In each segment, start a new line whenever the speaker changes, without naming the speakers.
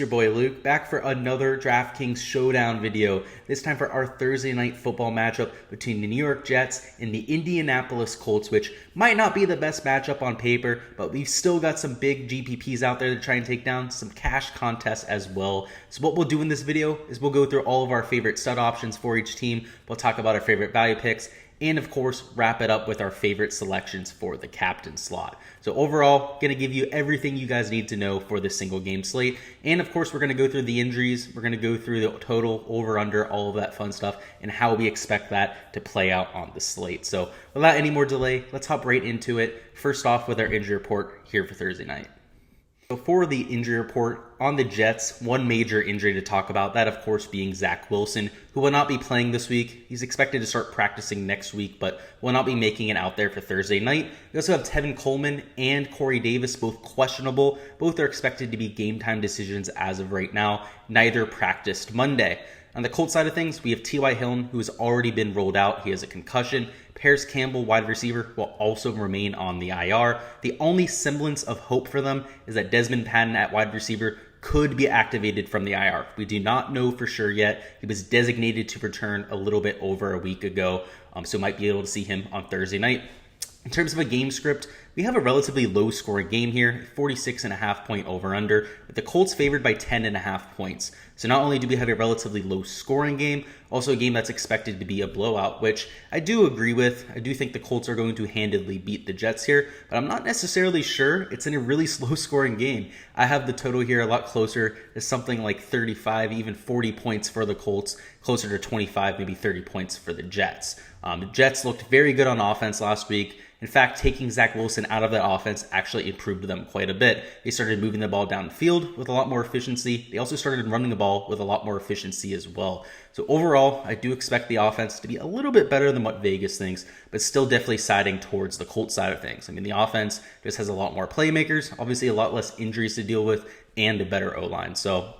your boy Luke, back for another Draftkings Showdown video, this time for our Thursday night football matchup between the New York Jets and the Indianapolis Colts, which might not be the best matchup on paper, but we've still got some big GPPs out there to try and take down, some cash contests as well. So what we'll do in this video is we'll go through all of our favorite stud options for each team, we'll talk about our favorite value picks, and of course, wrap it up with our favorite selections for the captain slot. So overall, going to give you everything you guys need to know for this single game slate. And of course, we're going to go through the injuries. We're going to go through the total, over, under, all of that fun stuff, and how we expect that to play out on the slate. So without any more delay, let's hop right into it. First off with our injury report here for Thursday night. For the injury report on the Jets, one major injury to talk about, that of course being Zach Wilson, who will not be playing this week. He's expected to start practicing next week, but will not be making it out there for Thursday night. We also have Tevin Coleman and Corey Davis, both questionable. Both are expected to be game time decisions as of right now. Neither practiced Monday. On the Colts side of things, we have T.Y. Hilton, who has already been rolled out. He has a concussion. Paris Campbell, wide receiver, will also remain on the IR. The only semblance of hope for them is that Desmond Patton at wide receiver could be activated from the IR. We do not know for sure yet. He was designated to return a little bit over a week ago, so might be able to see him on Thursday night. In terms of a game script, we have a relatively low-scoring game here, 46.5 point over-under, with the Colts favored by 10.5 points. So not only do we have a relatively low-scoring game, also a game that's expected to be a blowout, which I do agree with. I do think the Colts are going to handedly beat the Jets here, but I'm not necessarily sure. It's in a really slow-scoring game. I have the total here a lot closer to something like 35, even 40 points for the Colts, closer to 25, maybe 30 points for the Jets. The Jets looked very good on offense last week. In fact, taking Zach Wilson out of that offense actually improved them quite a bit. They started moving the ball downfield with a lot more efficiency. They also started running the ball with a lot more efficiency as well. So overall, I do expect the offense to be a little bit better than what Vegas thinks, but still definitely siding towards the Colts side of things. I mean, the offense just has a lot more playmakers, obviously a lot less injuries to deal with, and a better O-line. So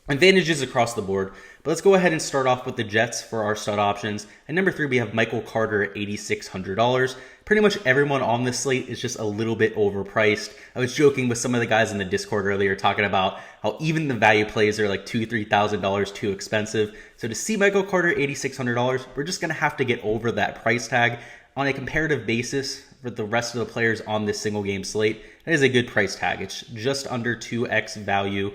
advantages across the board. But let's go ahead and start off with the Jets for our stud options. At number 3, we have Michael Carter at $8,600. Pretty much everyone on this slate is just a little bit overpriced. I was joking with some of the guys in the Discord earlier talking about how even the value plays are like $2,000, $3,000 too expensive. So to see Michael Carter $8,600, we're just going to have to get over that price tag. On a comparative basis for the rest of the players on this single game slate, that is a good price tag. It's just under 2x value.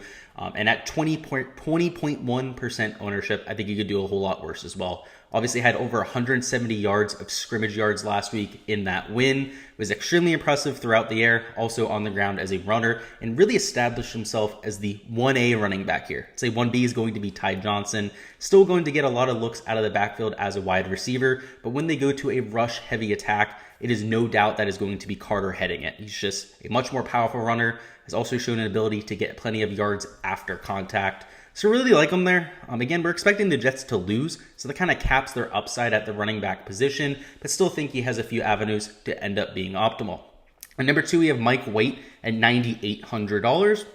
And at 20.1% ownership, I think you could do a whole lot worse as well. Obviously had over 170 yards of scrimmage yards last week in that win. Was extremely impressive throughout the air, also on the ground as a runner, and really established himself as the 1A running back here. I'd say 1B is going to be Ty Johnson. Still going to get a lot of looks out of the backfield as a wide receiver, but when they go to a rush-heavy attack, it is no doubt that is going to be Carter heading it. He's just a much more powerful runner, has also shown an ability to get plenty of yards after contact. So really like him there. Again, we're expecting the Jets to lose, so that kind of caps their upside at the running back position, but still think he has a few avenues to end up being optimal. At number 2, we have Mike White at $9,800.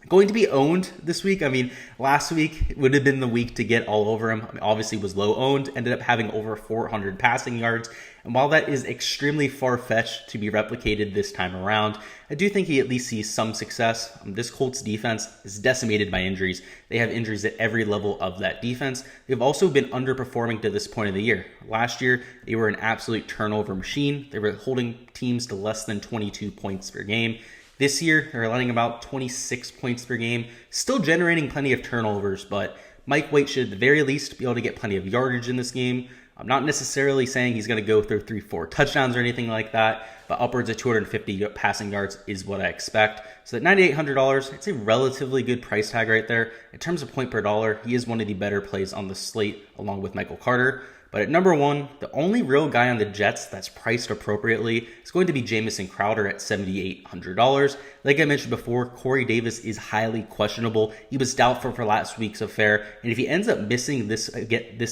Going to be owned this week. I mean, last week would have been the week to get all over him. I mean, obviously was low owned, ended up having over 400 passing yards. And while that is extremely far-fetched to be replicated this time around, I do think he at least sees some success. This Colts defense is decimated by injuries. They have injuries at every level of that defense. They've also been underperforming to this point of the year. Last year, they were an absolute turnover machine. They were holding teams to less than 22 points per game. This year, they're letting about 26 points per game, still generating plenty of turnovers, but Mike White should at the very least be able to get plenty of yardage in this game. I'm not necessarily saying he's going to go through 3-4 touchdowns or anything like that, but upwards of 250 passing yards is what I expect. So at $9,800, it's a relatively good price tag right there. In terms of point per dollar, he is one of the better plays on the slate along with Michael Carter. But at number 1, the only real guy on the Jets that's priced appropriately is going to be Jamison Crowder at $7,800. Like I mentioned before, Corey Davis is highly questionable. He was doubtful for last week's affair, and if he ends up missing this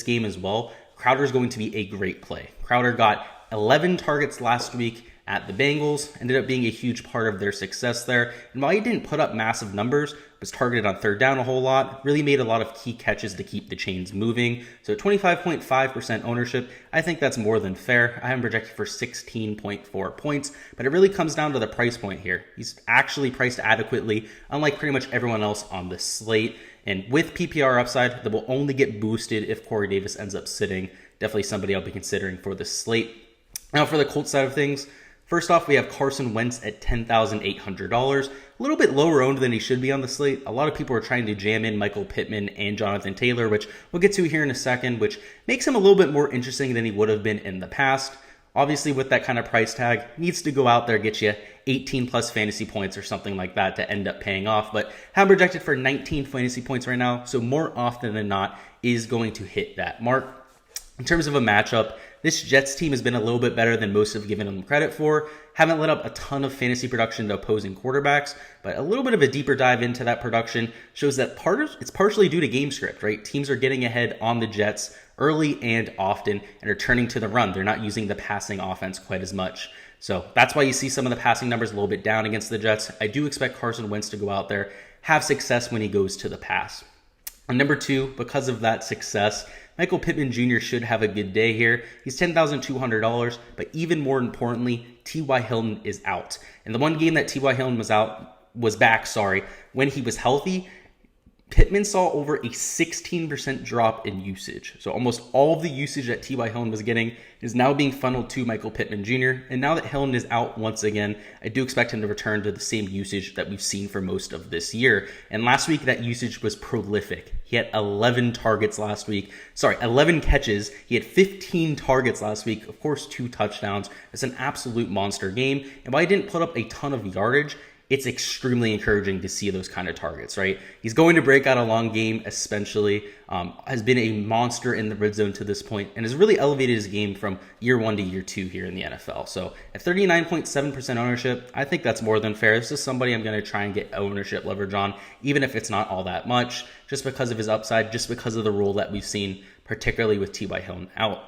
game as well, Crowder is going to be a great play. Crowder got 11 targets last week, at the Bengals. Ended up being a huge part of their success there. And while he didn't put up massive numbers, was targeted on third down a whole lot, really made a lot of key catches to keep the chains moving. So 25.5% ownership, I think that's more than fair. I have him projected for 16.4 points, but it really comes down to the price point here. He's actually priced adequately, unlike pretty much everyone else on the slate. And with PPR upside, that will only get boosted if Corey Davis ends up sitting. Definitely somebody I'll be considering for the slate. Now for the Colts side of things, first off, we have Carson Wentz at $10,800. A little bit lower owned than he should be on the slate. A lot of people are trying to jam in Michael Pittman and Jonathan Taylor, which we'll get to here in a second, which makes him a little bit more interesting than he would have been in the past. Obviously, with that kind of price tag, needs to go out there, get you 18 plus fantasy points or something like that to end up paying off. But have projected for 19 fantasy points right now, so more often than not is going to hit that mark. In terms of a matchup, this Jets team has been a little bit better than most have given them credit for. Haven't let up a ton of fantasy production to opposing quarterbacks, but a little bit of a deeper dive into that production shows that it's partially due to game script, right? Teams are getting ahead on the Jets early and often and are turning to the run. They're not using the passing offense quite as much. So that's why you see some of the passing numbers a little bit down against the Jets. I do expect Carson Wentz to go out there, have success when he goes to the pass. And number two, because of that success, Michael Pittman Jr. should have a good day here. He's $10,200, but even more importantly, T.Y. Hilton is out. And the one game that T.Y. Hilton was back, when he was healthy, Pittman saw over a 16% drop in usage. So almost all of the usage that T.Y. Hilton was getting is now being funneled to Michael Pittman Jr. And now that Hilton is out once again, I do expect him to return to the same usage that we've seen for most of this year. And last week, that usage was prolific. He had 11 catches. He had 15 targets last week. Of course, 2 touchdowns. It's an absolute monster game. And while he didn't put up a ton of yardage, it's extremely encouraging to see those kind of targets, right? He's going to break out a long game, especially, has been a monster in the red zone to this point, and has really elevated his game from year 1 to year 2 here in the NFL. So at 39.7% ownership, I think that's more than fair. This is somebody I'm going to try and get ownership leverage on, even if it's not all that much, just because of his upside, just because of the role that we've seen, particularly with T.Y. Hilton out.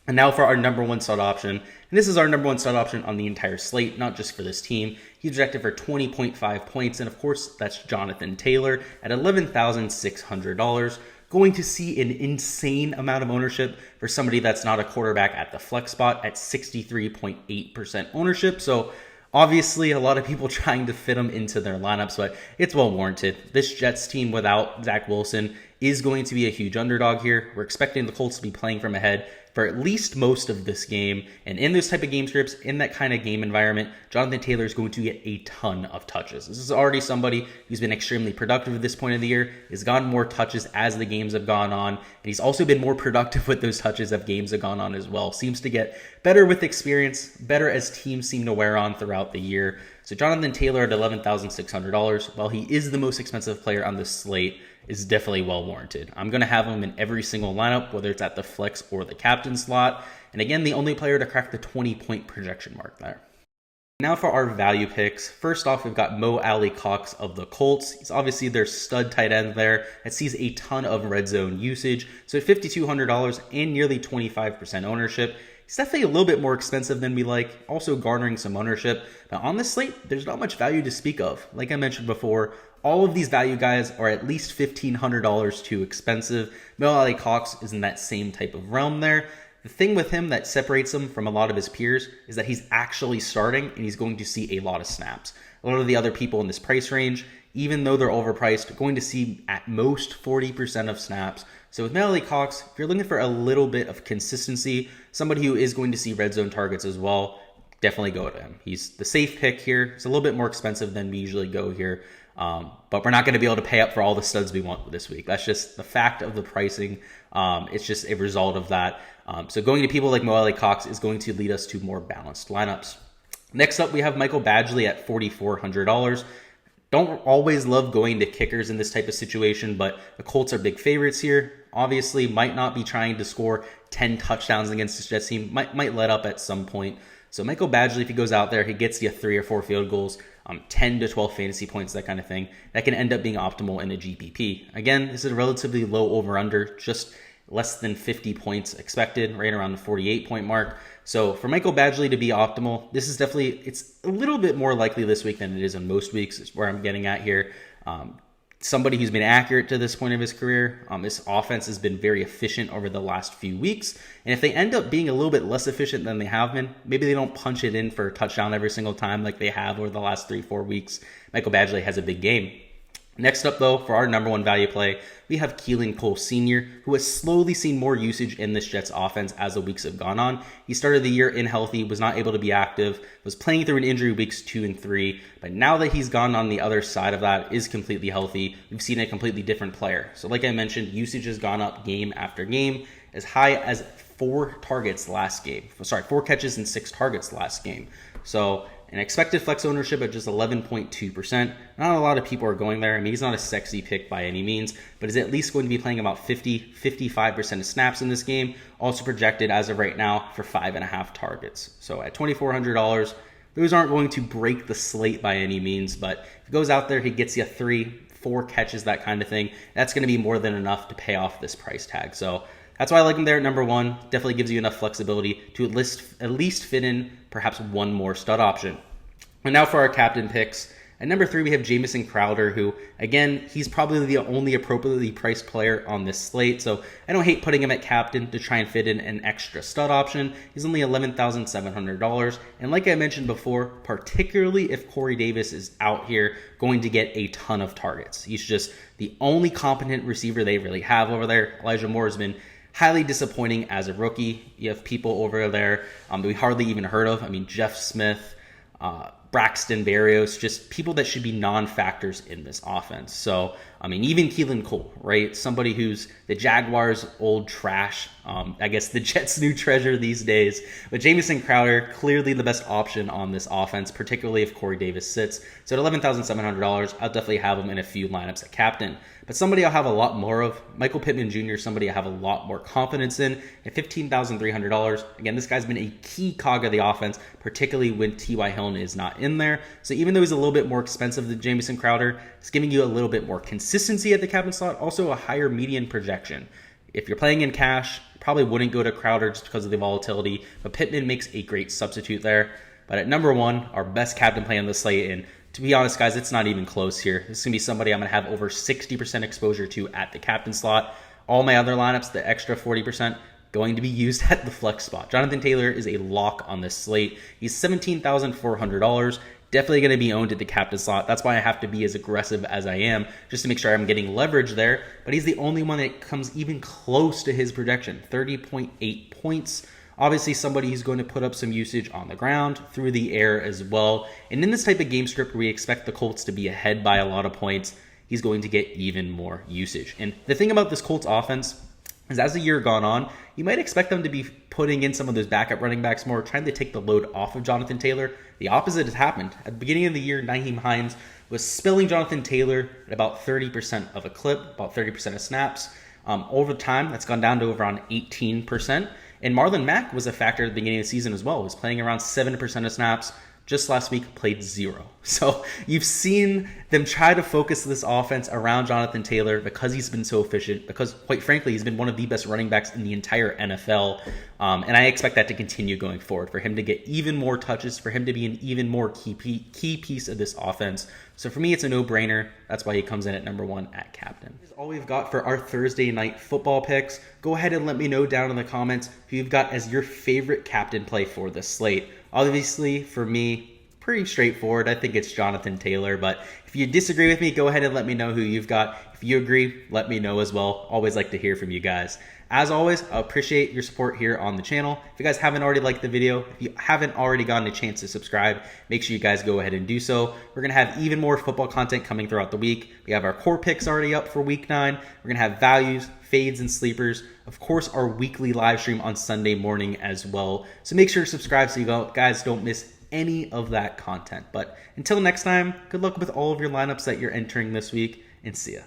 And now for our number one stud option. And this is our number one stud option on the entire slate, not just for this team. He's projected for 20.5 points. And of course, that's Jonathan Taylor at $11,600. Going to see an insane amount of ownership for somebody that's not a quarterback at the flex spot at 63.8% ownership. So obviously, a lot of people trying to fit him into their lineups, but it's well warranted. This Jets team without Zach Wilson is going to be a huge underdog here. We're expecting the Colts to be playing from ahead for at least most of this game. And in those type of game scripts, in that kind of game environment, Jonathan Taylor is going to get a ton of touches. This is already somebody who's been extremely productive at this point of the year. He's gotten more touches as the games have gone on. And he's also been more productive with those touches as games have gone on as well. Seems to get better with experience, better as teams seem to wear on throughout the year. So Jonathan Taylor at $11,600, while he is the most expensive player on this slate, is definitely well warranted. I'm going to have him in every single lineup, whether it's at the flex or the captain slot. And again, the only player to crack the 20-point projection mark there. Now for our value picks. First off, we've got Mo Alley-Cox of the Colts. He's obviously their stud tight end there that sees a ton of red zone usage. So at $5,200 and nearly 25% ownership, he's definitely a little bit more expensive than we like, also garnering some ownership. Now on this slate, there's not much value to speak of. Like I mentioned before, all of these value guys are at least $1,500 too expensive. Mo Alley-Cox is in that same type of realm there. The thing with him that separates him from a lot of his peers is that he's actually starting and he's going to see a lot of snaps. A lot of the other people in this price range, even though they're overpriced, are going to see at most 40% of snaps. So with Mo Alley-Cox, if you're looking for a little bit of consistency, somebody who is going to see red zone targets as well, definitely go to him. He's the safe pick here. It's a little bit more expensive than we usually go here. But we're not going to be able to pay up for all the studs we want this week. That's just the fact of the pricing. It's just a result of that. So going to people like Mo Alley-Cox is going to lead us to more balanced lineups. Next up, we have Michael Badgley at $4,400. Don't always love going to kickers in this type of situation, but the Colts are big favorites here. Obviously, might not be trying to score 10 touchdowns against this Jets team. Might let up at some point. So Michael Badgley, if he goes out there, he gets you 3 or 4 field goals, 10 to 12 fantasy points, that kind of thing. That can end up being optimal in a GPP. Again, this is a relatively low over-under, just less than 50 points expected, right around the 48-point mark. So for Michael Badgley to be optimal, this is definitely, it's a little bit more likely this week than it is in most weeks, is where I'm getting at here. Somebody who's been accurate to this point of his career. This offense has been very efficient over the last few weeks. And if they end up being a little bit less efficient than they have been, maybe they don't punch it in for a touchdown every single time like they have over the last 3-4 weeks. Michael Badgley has a big game. Next up, though, for our number one value play, we have Keelan Cole Sr., who has slowly seen more usage in this Jets offense as the weeks have gone on. He started the year unhealthy, was not able to be active, was playing through an injury weeks 2 and 3, but now that he's gone on the other side of that, is completely healthy, we've seen a completely different player. So like I mentioned, usage has gone up game after game, as high as 4 catches and 6 targets last game. So an expected flex ownership at just 11.2%. Not a lot of people are going there. I mean, he's not a sexy pick by any means, but is at least going to be playing about 55% of snaps in this game. Also projected as of right now for 5.5 targets. So at $2,400, those aren't going to break the slate by any means, but if he goes out there, he gets you 3-4 catches, that kind of thing. That's going to be more than enough to pay off this price tag. So that's why I like him there at number one. Definitely gives you enough flexibility to at least fit in perhaps one more stud option. And now for our captain picks. At number 3, we have Jamison Crowder, who, again, he's probably the only appropriately priced player on this slate. So I don't hate putting him at captain to try and fit in an extra stud option. He's only $11,700. And like I mentioned before, particularly if Corey Davis is out here, going to get a ton of targets. He's just the only competent receiver they really have over there. Elijah Moore has been highly disappointing as a rookie. You have people over there that we hardly even heard of. I mean, Jeff Smith, Braxton Berrios, just people that should be non-factors in this offense. So, I mean, even Keelan Cole, right? Somebody who's the Jaguars' old trash. I guess the Jets' new treasure these days. But Jamison Crowder, clearly the best option on this offense, particularly if Corey Davis sits. So at $11,700, I'll definitely have him in a few lineups at captain. But somebody I'll have a lot more of, Michael Pittman Jr., somebody I have a lot more confidence in at $15,300. Again, this guy's been a key cog of the offense, particularly when T.Y. Hilton is not in there. So even though he's a little bit more expensive than Jamison Crowder, it's giving you a little bit more consistency at the captain slot, also a higher median projection. If you're playing in cash, you probably wouldn't go to Crowder just because of the volatility, but Pittman makes a great substitute there. But at number 1, our best captain play on the slate, and to be honest, guys, it's not even close here. This is going to be somebody I'm going to have over 60% exposure to at the captain slot. All my other lineups, the extra 40%, going to be used at the flex spot. Jonathan Taylor is a lock on this slate. He's $17,400. Definitely going to be owned at the captain slot. That's why I have to be as aggressive as I am, just to make sure I'm getting leverage there. But he's the only one that comes even close to his projection, 30.8 points. Obviously, somebody who's going to put up some usage on the ground, through the air as well. And in this type of game script where we expect the Colts to be ahead by a lot of points, he's going to get even more usage. And the thing about this Colts offense is as the year gone on, you might expect them to be putting in some of those backup running backs more, trying to take the load off of Jonathan Taylor. The opposite has happened. At the beginning of the year, Nyheim Hines was spilling Jonathan Taylor at about 30% of a clip, about 30% of snaps. Over time, that's gone down to around 18%. And Marlon Mack was a factor at the beginning of the season as well. He was playing around 7% of snaps. Just last week, played 0. So you've seen them try to focus this offense around Jonathan Taylor because he's been so efficient, because quite frankly, he's been one of the best running backs in the entire NFL. And I expect that to continue going forward, for him to get even more touches, for him to be an even more key piece of this offense. So for me, it's a no-brainer. That's why he comes in at number 1 at captain. That's all we've got for our Thursday night football picks. Go ahead and let me know down in the comments who you've got as your favorite captain play for this slate. Obviously, for me, pretty straightforward. I think it's Jonathan Taylor, but if you disagree with me, go ahead and let me know who you've got. If you agree, let me know as well. Always like to hear from you guys. As always, I appreciate your support here on the channel. If you guys haven't already liked the video, if you haven't already gotten a chance to subscribe, make sure you guys go ahead and do so. We're going to have even more football content coming throughout the week. We have our core picks already up for week 9. We're going to have values, fades, and sleepers. Of course, our weekly live stream on Sunday morning as well. So make sure to subscribe so you guys don't miss any of that content. But until next time, good luck with all of your lineups that you're entering this week, and see ya.